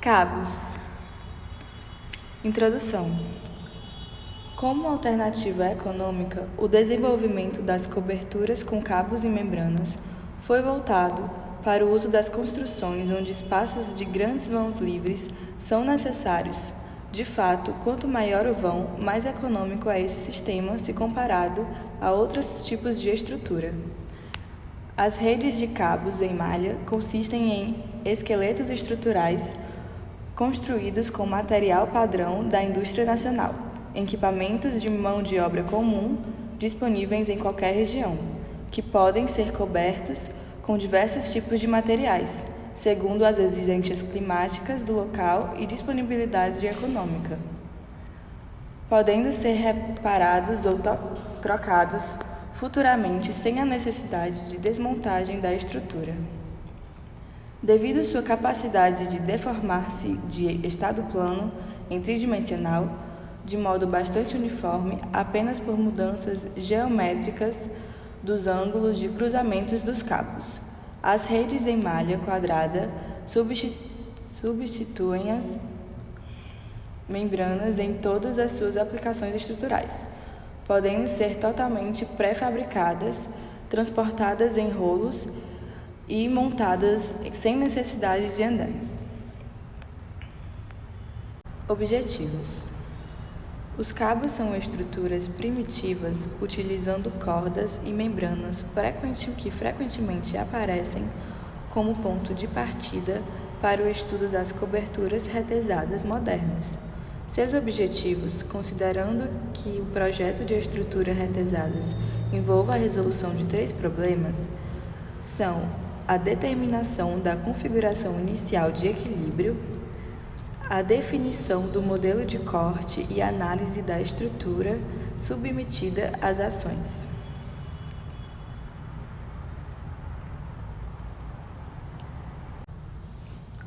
Cabos. Introdução. Como alternativa econômica, o desenvolvimento das coberturas com cabos e membranas foi voltado para o uso das construções onde espaços de grandes vãos livres são necessários. De fato, quanto maior o vão, mais econômico é esse sistema se comparado a outros tipos de estrutura. As redes de cabos em malha consistem em esqueletos estruturais construídos com material padrão da indústria nacional, equipamentos de mão de obra comum disponíveis em qualquer região, que podem ser cobertos com diversos tipos de materiais, segundo as exigências climáticas do local e disponibilidade econômica, podendo ser reparados ou trocados futuramente sem a necessidade de desmontagem da estrutura. Devido à sua capacidade de deformar-se de estado plano em tridimensional, de modo bastante uniforme, apenas por mudanças geométricas dos ângulos de cruzamentos dos cabos. As redes em malha quadrada substituem as membranas em todas as suas aplicações estruturais, podendo ser totalmente pré-fabricadas, transportadas em rolos e montadas sem necessidade de andar. Objetivos. Os cabos são estruturas primitivas utilizando cordas e membranas que frequentemente aparecem como ponto de partida para o estudo das coberturas retesadas modernas. Seus objetivos, considerando que o projeto de estrutura retesadas envolva a resolução de 3 problemas, são a determinação da configuração inicial de equilíbrio, a definição do modelo de corte e análise da estrutura submetida às ações.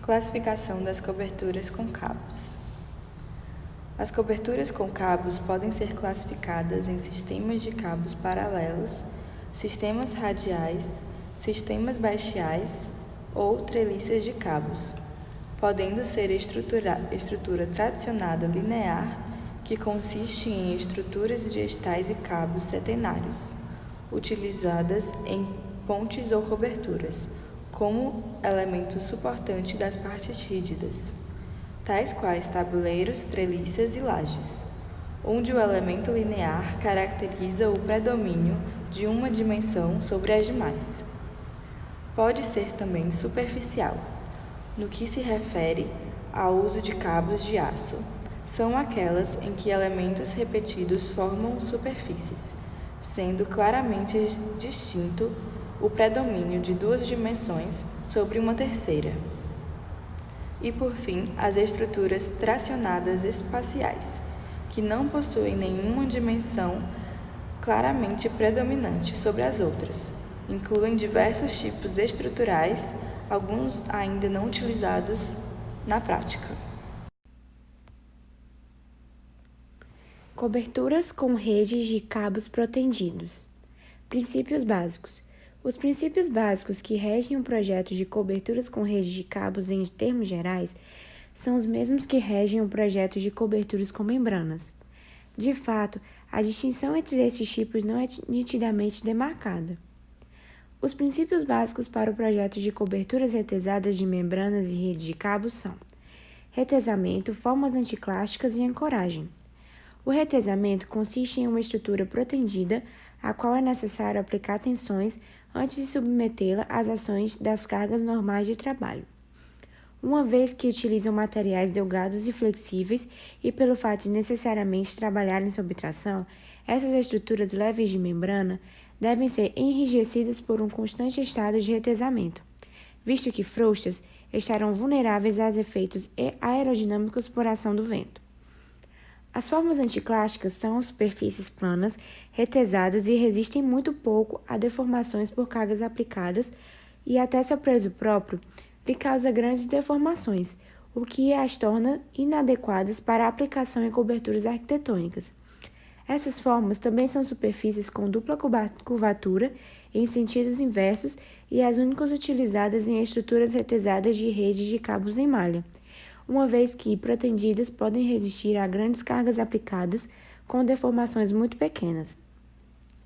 Classificação das coberturas com cabos. As coberturas com cabos podem ser classificadas em sistemas de cabos paralelos, sistemas radiais, sistemas baxiais ou treliças de cabos, podendo ser estrutura tradicionada linear, que consiste em estruturas de estais e cabos setenários, utilizadas em pontes ou coberturas, como elemento suportante das partes rígidas, tais quais tabuleiros, treliças e lajes, onde o elemento linear caracteriza o predomínio de uma dimensão sobre as demais. Pode ser também superficial, no que se refere ao uso de cabos de aço. São aquelas em que elementos repetidos formam superfícies, sendo claramente distinto o predomínio de 2 dimensões sobre uma terceira. E, por fim, as estruturas tracionadas espaciais, que não possuem nenhuma dimensão claramente predominante sobre as outras. Incluem diversos tipos estruturais, alguns ainda não utilizados na prática. Coberturas com redes de cabos protendidos. Princípios básicos. Os princípios básicos que regem um projeto de coberturas com redes de cabos em termos gerais são os mesmos que regem um projeto de coberturas com membranas. De fato, a distinção entre esses tipos não é nitidamente demarcada. Os princípios básicos para o projeto de coberturas retesadas de membranas e redes de cabos são: retesamento, formas anticlásticas e ancoragem. O retesamento consiste em uma estrutura protendida, a qual é necessário aplicar tensões antes de submetê-la às ações das cargas normais de trabalho. Uma vez que utilizam materiais delgados e flexíveis e pelo fato de necessariamente trabalharem sob tração, essas estruturas leves de membrana devem ser enrijecidas por um constante estado de retesamento, visto que frouxas estarão vulneráveis aos efeitos aerodinâmicos por ação do vento. As formas anticlásticas são as superfícies planas, retesadas e resistem muito pouco a deformações por cargas aplicadas e até seu peso próprio lhe causa grandes deformações, o que as torna inadequadas para a aplicação em coberturas arquitetônicas. Essas formas também são superfícies com dupla curvatura em sentidos inversos e as únicas utilizadas em estruturas retesadas de redes de cabos em malha, uma vez que protendidas podem resistir a grandes cargas aplicadas com deformações muito pequenas.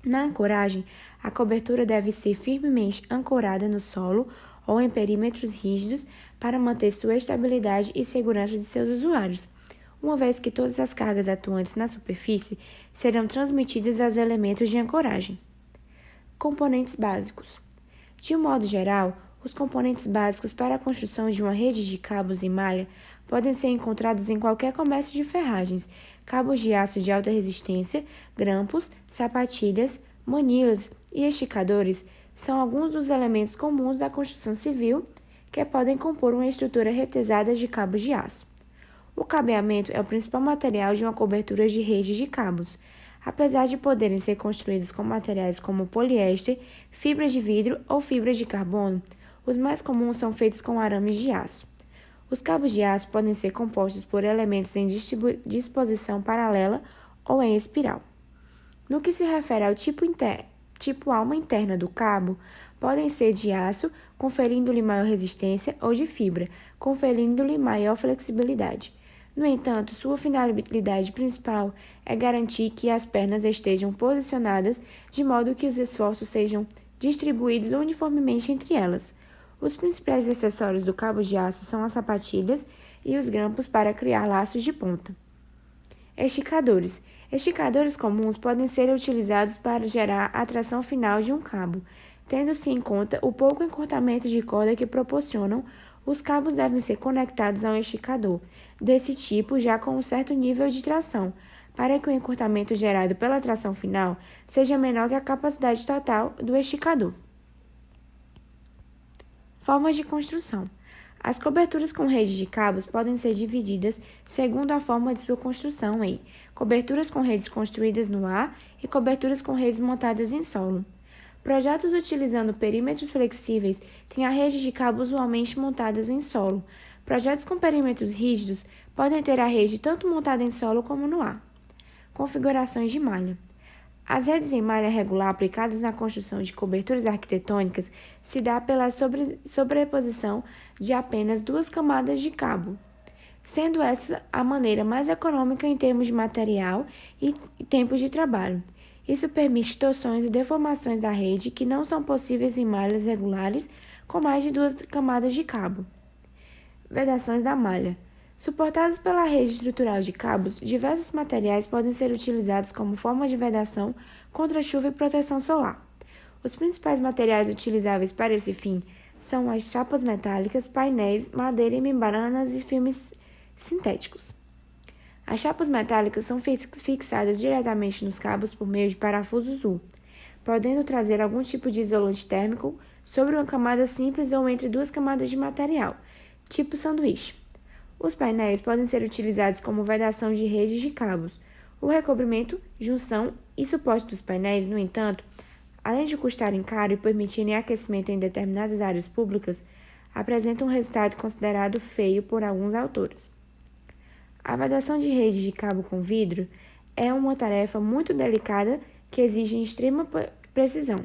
Na ancoragem, a cobertura deve ser firmemente ancorada no solo ou em perímetros rígidos para manter sua estabilidade e segurança de seus usuários, uma vez que todas as cargas atuantes na superfície serão transmitidas aos elementos de ancoragem. Componentes básicos. De um modo geral, os componentes básicos para a construção de uma rede de cabos em malha podem ser encontrados em qualquer comércio de ferragens: cabos de aço de alta resistência, grampos, sapatilhas, manilas e esticadores são alguns dos elementos comuns da construção civil que podem compor uma estrutura retesada de cabos de aço. O cabeamento é o principal material de uma cobertura de rede de cabos. Apesar de poderem ser construídos com materiais como poliéster, fibra de vidro ou fibra de carbono, os mais comuns são feitos com arames de aço. Os cabos de aço podem ser compostos por elementos em disposição paralela ou em espiral. No que se refere ao tipo alma interna do cabo, podem ser de aço, conferindo-lhe maior resistência, ou de fibra, conferindo-lhe maior flexibilidade. No entanto, sua finalidade principal é garantir que as pernas estejam posicionadas de modo que os esforços sejam distribuídos uniformemente entre elas. Os principais acessórios do cabo de aço são as sapatilhas e os grampos para criar laços de ponta. Esticadores. Esticadores comuns podem ser utilizados para gerar a tração final de um cabo. Tendo-se em conta o pouco encurtamento de corda que proporcionam, os cabos devem ser conectados a um esticador desse tipo já com um certo nível de tração, para que o encurtamento gerado pela tração final seja menor que a capacidade total do esticador. Formas de construção. As coberturas com rede de cabos podem ser divididas segundo a forma de sua construção em coberturas com redes construídas no ar e coberturas com redes montadas em solo. Projetos utilizando perímetros flexíveis têm a rede de cabos usualmente montadas em solo. Projetos com perímetros rígidos podem ter a rede tanto montada em solo como no ar. Configurações de malha. As redes em malha regular aplicadas na construção de coberturas arquitetônicas se dá pela sobreposição de apenas duas camadas de cabo, sendo essa a maneira mais econômica em termos de material e tempo de trabalho. Isso permite torções e deformações da rede que não são possíveis em malhas regulares com mais de duas camadas de cabo. Vedações da malha. Suportados pela rede estrutural de cabos, diversos materiais podem ser utilizados como forma de vedação contra chuva e proteção solar. Os principais materiais utilizáveis para esse fim são as chapas metálicas, painéis, madeira e membranas e filmes sintéticos. As chapas metálicas são fixadas diretamente nos cabos por meio de parafusos U, podendo trazer algum tipo de isolante térmico sobre uma camada simples ou entre duas camadas de material, tipo sanduíche. Os painéis podem ser utilizados como vedação de redes de cabos. O recobrimento, junção e suporte dos painéis, no entanto, além de custarem caro e permitirem aquecimento em determinadas áreas públicas, apresentam um resultado considerado feio por alguns autores. A vedação de rede de cabo com vidro é uma tarefa muito delicada que exige extrema precisão.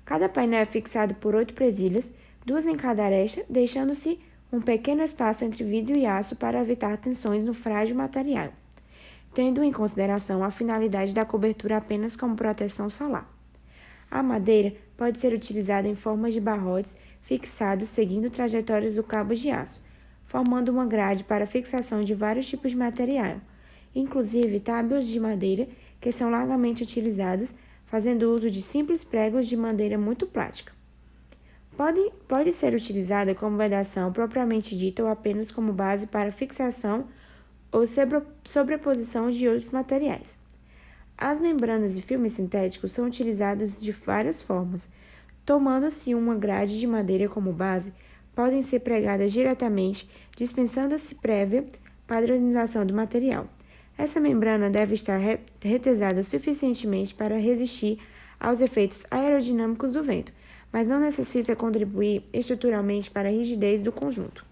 Cada painel é fixado por 8 presilhas, 2 em cada aresta, deixando-se um pequeno espaço entre vidro e aço para evitar tensões no frágil material, tendo em consideração a finalidade da cobertura apenas como proteção solar. A madeira pode ser utilizada em forma de barrotes fixados seguindo trajetórias do cabo de aço, formando uma grade para fixação de vários tipos de material, inclusive tábuas de madeira que são largamente utilizadas, fazendo uso de simples pregos de madeira muito prática. Pode ser utilizada como vedação propriamente dita ou apenas como base para fixação ou sobreposição de outros materiais. As membranas e filmes sintéticos são utilizados de várias formas. Tomando-se uma grade de madeira como base, podem ser pregadas diretamente, dispensando-se prévia padronização do material. Essa membrana deve estar retesada suficientemente para resistir aos efeitos aerodinâmicos do vento, mas não necessita contribuir estruturalmente para a rigidez do conjunto.